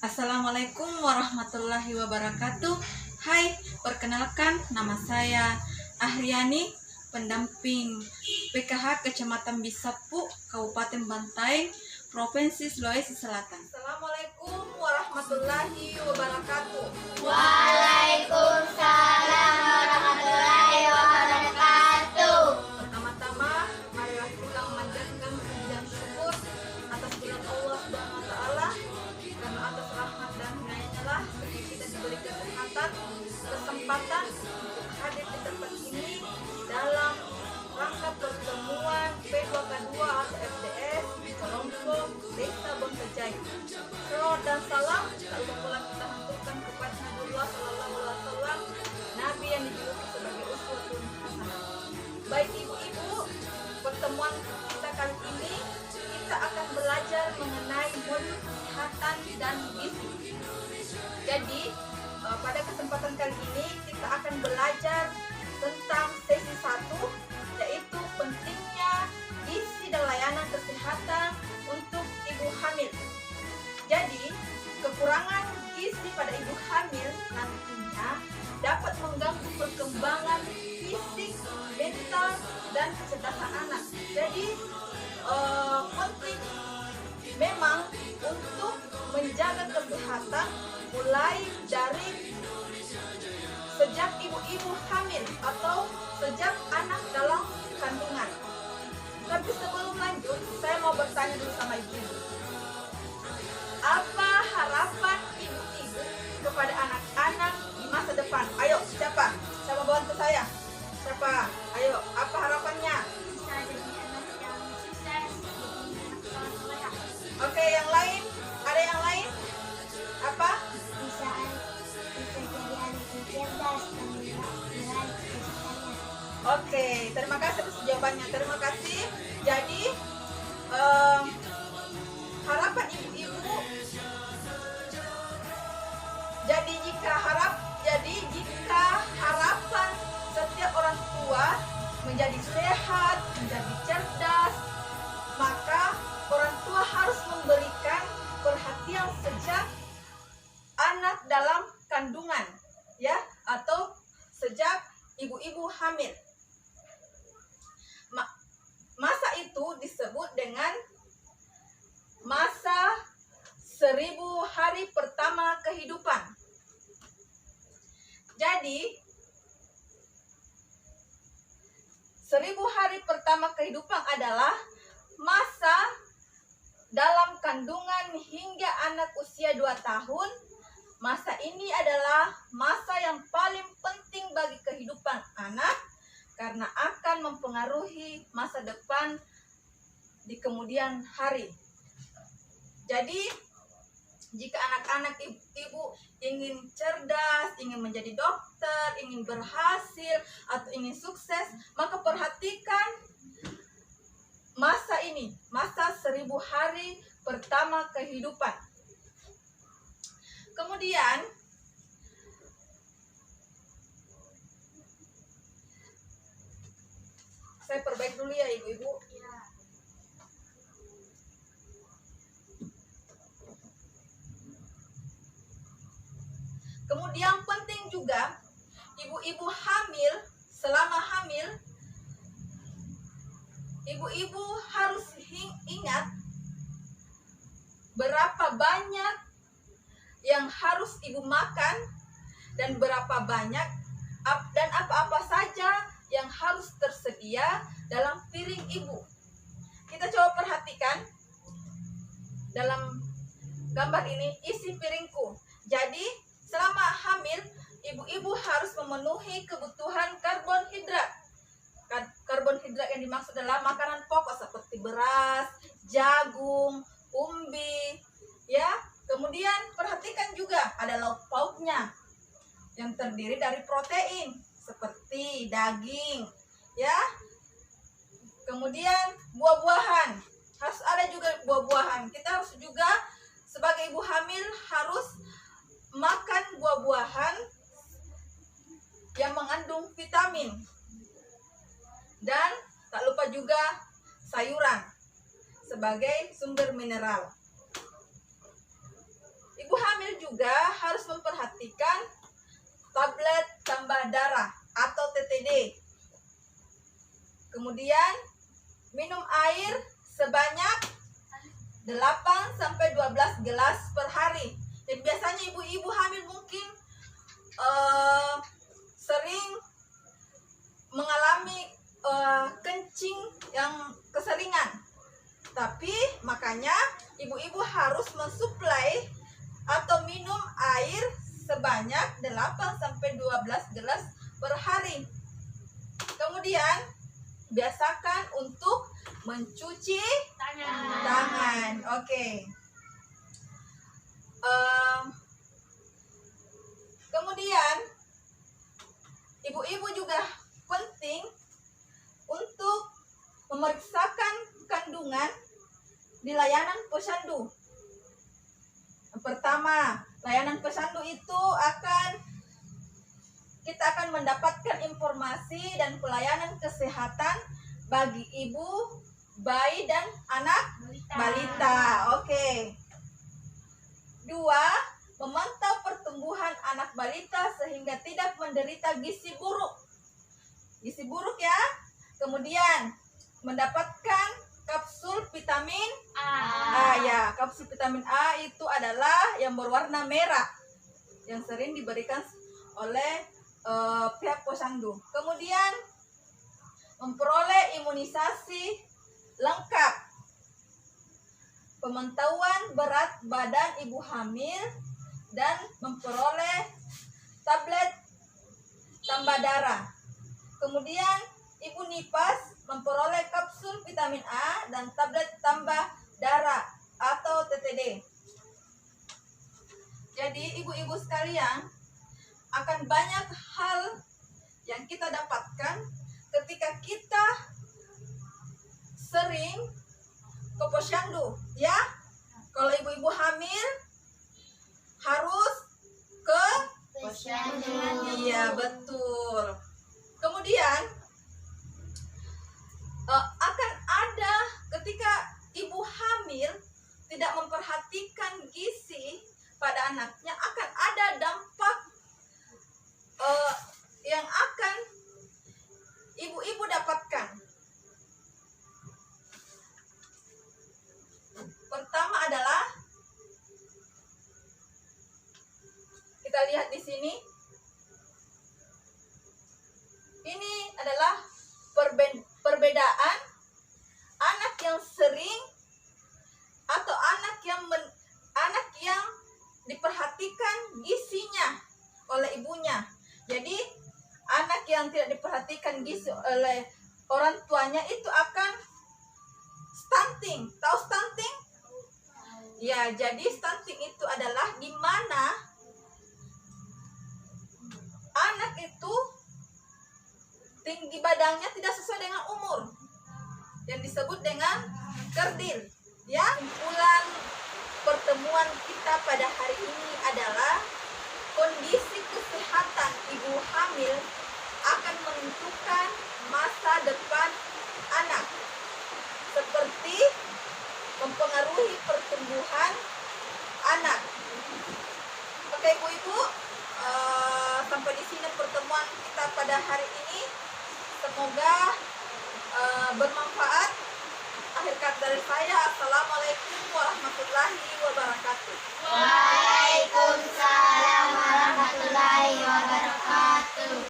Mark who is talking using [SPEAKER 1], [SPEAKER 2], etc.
[SPEAKER 1] Assalamualaikum warahmatullahi wabarakatuh. Hai, perkenalkan nama saya Ahriani, pendamping PKH Kecamatan Bisapu, Kabupaten Bantaeng, Provinsi Sulawesi Selatan. Assalamualaikum warahmatullahi wabarakatuh.
[SPEAKER 2] Waalaikumsalam warahmatullahi wabarakatuh.
[SPEAKER 1] Pertama-tama, marilah kita memanjatkan pujian syukur atas bulan Allah Subhanahu wa taala, karena atas rahmat dan hidayahnya lah kita diberi kesempatan untuk hadir di tempat ini dalam rangka pertemuan P2K2 atau FDS di kelompok Desa Bonsajai. Salawat dan salam tak lupa pula kita haturkan kepada Nabiullah Sallallahu Alaihi Wasallam, Nabi yang dijuluki sebagai uswatun hasanah. Baik ibu-ibu, pertemuan kita kali ini kita akan belajar mengenai modul kesehatan dan gizi. Jadi pada kesempatan kali ini kita akan belajar tentang sesi 1, yaitu pentingnya gizi dan layanan kesehatan untuk ibu hamil. Jadi kekurangan gizi pada ibu hamil nantinya dapat mengganggu perkembangan fisik, mental, dan kecerdasan anak. Jadi penting memang untuk menjaga kesehatan mulai dari sejak ibu-ibu hamil atau sejak anak dalam kandungan. Tapi sebelum lanjut, saya mau bertanya dulu sama ibu-ibu. Apa harapan ibu-ibu kepada anak-anak di masa depan? Ayo, siapa? Siapa bantu saya? Siapa? Ayo, apa harapannya?
[SPEAKER 2] Bisa jadi anak yang sukses, jadi anak sekolah soleh.
[SPEAKER 1] Oke, yang lain? Ada yang lain? Apa?
[SPEAKER 2] Bisa jadi anak yang cerdas dan nilai kesusahannya.
[SPEAKER 1] Oke, terima kasih atas jawabannya. Terima kasih. Jadi harapan ibu-ibu. Jadi jika harapan setiap orang tua menjadi sehat, menjadi cerdas, maka orang tua harus memberikan perhatian sejak anak dalam kandungan, ya, atau sejak ibu-ibu hamil. Masa itu disebut dengan masa 1000 hari pertama kehidupan. Jadi 1000 hari pertama kehidupan adalah masa dalam kandungan hingga anak usia 2 tahun. Masa ini adalah masa yang paling penting bagi kehidupan anak karena akan mempengaruhi masa depan di kemudian hari. Jadi jika anak-anak ibu ingin cerdas, ingin menjadi dokter, ingin berhasil, atau ingin sukses, maka perhatikan masa ini, masa 1000 hari pertama kehidupan. Kemudian saya perbaiki dulu ya ibu-ibu. Kemudian penting juga ibu-ibu hamil, selama hamil ibu-ibu harus ingat berapa banyak yang harus ibu makan dan berapa banyak dan apa-apa saja yang harus tersedia dalam piring ibu. Kita coba perhatikan dalam gambar ini isi piringku. Jadi selama hamil ibu-ibu harus memenuhi kebutuhan karbohidrat. Karbohidrat yang dimaksud adalah makanan pokok seperti beras, jagung, umbi, ya. Kemudian perhatikan juga ada lauk pauknya yang terdiri dari protein seperti daging, ya. Kemudian buah-buahan, harus ada juga buah-buahan. Kita harus juga sebagai ibu hamil harus makan buah-buahan yang mengandung vitamin. Dan tak lupa juga sayuran sebagai sumber mineral. Ibu hamil juga harus memperhatikan tablet tambah darah atau TTD. Kemudian minum air sebanyak 8-12 gelas per hari. Jadi biasanya ibu-ibu hamil mungkin sering mengalami kencing yang keseringan. Tapi makanya ibu-ibu harus mensuplai atau minum air sebanyak 8-12 gelas per hari. Kemudian biasakan untuk mencuci tangan. Oke. Kemudian ibu-ibu juga penting untuk memeriksakan kandungan di layanan posyandu. Yang pertama, layanan posyandu itu kita akan mendapatkan informasi dan pelayanan kesehatan bagi ibu, bayi, dan anak balita. Oke. 2. Memantau pertumbuhan anak balita sehingga tidak menderita gizi buruk. Gizi buruk ya. Kemudian mendapatkan kapsul vitamin A ya. Kapsul vitamin A itu adalah yang berwarna merah yang sering diberikan oleh pihak posyandu. Kemudian memperoleh imunisasi lengkap, pemantauan berat badan ibu hamil, dan memperoleh tablet tambah darah. Kemudian ibu nifas memperoleh kapsul vitamin A dan tablet tambah darah atau TTD. Jadi ibu-ibu sekalian, akan banyak hal yang kita dapatkan ketika kita sering ke posyandu ya. Kalau ibu-ibu hamil harus ke
[SPEAKER 2] posyandu.
[SPEAKER 1] Iya, betul. Kemudian akan ada ketika ibu hamil tidak memperhatikan gizi pada anaknya, akan ada dampak yang akan ibu-ibu dapatkan. Pertama adalah kita lihat di sini. Ini adalah perbedaan anak yang sering atau anak yang diperhatikan gizinya oleh ibunya. Jadi anak yang tidak diperhatikan gizi oleh orang tuanya itu akan stunting. Tahu stunting? Ya, jadi stunting itu adalah di mana anak itu tinggi badannya tidak sesuai dengan umur, yang disebut dengan kerdil. Ya, kumpulan pertemuan kita pada hari ini adalah kondisi kesehatan ibu hamil akan menentukan masa depan anak, seperti mempengaruhi pertumbuhan anak. Oke ibu-ibu, sampai di sini pertemuan kita pada hari ini. Semoga bermanfaat. Akhir kata dari saya, assalamualaikum warahmatullahi wabarakatuh.